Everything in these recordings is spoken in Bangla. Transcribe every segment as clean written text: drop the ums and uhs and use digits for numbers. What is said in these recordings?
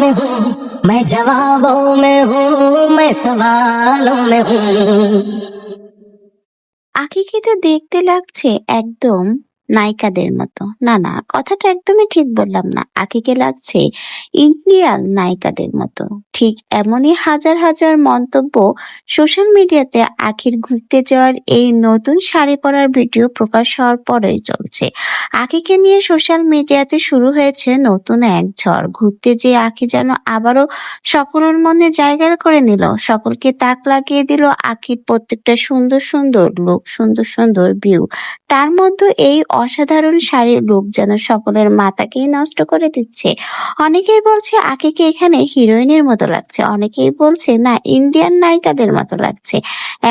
में हूँ, मैं जवाबों में हूँ, मैं सवालों में हूँ। আখিকে তো দেখতে লাগছে একদম নায়িকাদের মতো। না না, কথাটা একদমই ঠিক বললাম না। আখিকে লাগছে ইন্ডিয়ান নায়িকাদের মতো। ঠিক এমনই হাজার হাজার মন্তব্য সোশ্যাল মিডিয়াতে আখির ঘুরতে যাওয়ার এই নতুন শাড়ি পরার ভিডিও প্রকাশ হওয়ার পরেই চলছে। আখিকে নিয়ে সোশ্যাল মিডিয়াতে শুরু হয়েছে নতুন এক ঝড়। ঘুরতে যেয়ে আখি যেন আবারও সকলের মনে জায়গা করে নিল, সকলকে তাক লাগিয়ে দিল আখির প্রত্যেকটা সুন্দর সুন্দর লুক, সুন্দর সুন্দর ভিউ। তার মধ্যে এই অসাধারণ শাড়ির লুক যেন সকলের মাথাকেই নষ্ট করে দিচ্ছে। অনেকেই বলছে আখিকে এখানে হিরোইনের মতো লাগছে, অনেকেই বলছে না ইন্ডিয়ান নায়িকাদের মতো লাগছে।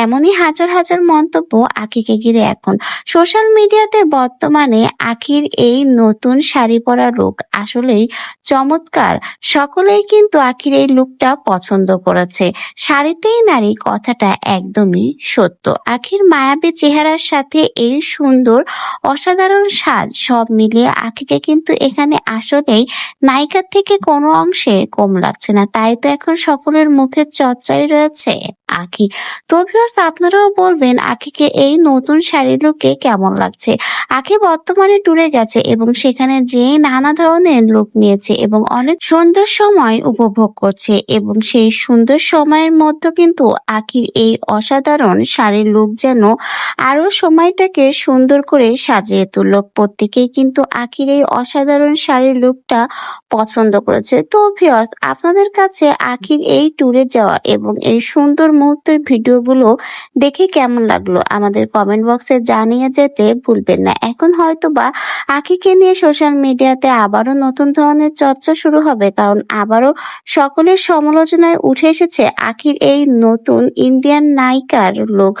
এমনই হাজার হাজার মন্তব্য আখিকে ঘিরে এখন সোশ্যাল মিডিয়াতে। বর্তমানে আখির এই নতুন শাড়ি পরা লুক আসলেই চমৎকার। সকলেই কিন্তু আখির এই লুকটা পছন্দ করেছে। শাড়িতেই নারী কথাটা একদমই সত্য। আখির মায়াবী চেহারার সাথে এই সুন্দর অসাধারণ সাজ সব মিলিয়ে আখিকে কিন্তু এখানে আসলেই নায়িকার থেকে কোনো অংশে কম লাগছে না। তাই তো এখন সকলের মুখে চর্চাই রয়েছে আখি। তো ভিউয়ার্স, আপনারাও বলবেন আখিকে এই নতুন শাড়ি লুকে কেমন লাগছে। আখি বর্তমানে ট্যুরে গেছে এবং সেখানে যে নানা ধরনের লুক নিয়েছে এবং অনেক সুন্দর সময় উপভোগ করছে, এবং সেই সুন্দর সময়ের মধ্যে কিন্তু আখির এই অসাধারণ শাড়ির লুক যেন আরো সময়টাকে সুন্দর করে সাজিয়ে তুলল। প্রত্যেকেই কিন্তু আখির এই অসাধারণ শাড়ির লুকটা পছন্দ করেছে। তো ভিউয়ার্স, আপনাদের কাছে আখির এই ট্যুরে যাওয়া এবং এই সুন্দর মুহূর্তের ভিডিওগুলো দেখে কেমন লাগলো আমাদের কমেন্ট বক্সে জানিয়ে যেতে ভুলবেন না। এখন হয়তো বা আখিকে নিয়ে সোশ্যাল মিডিয়াতে আবারও নতুন ধরনের চর্চা শুরু হবে, কারণ আবারও সকলের সমালোচনায় উঠে এসেছে আখির এই নতুন ইন্ডিয়ান নায়িকার লুক।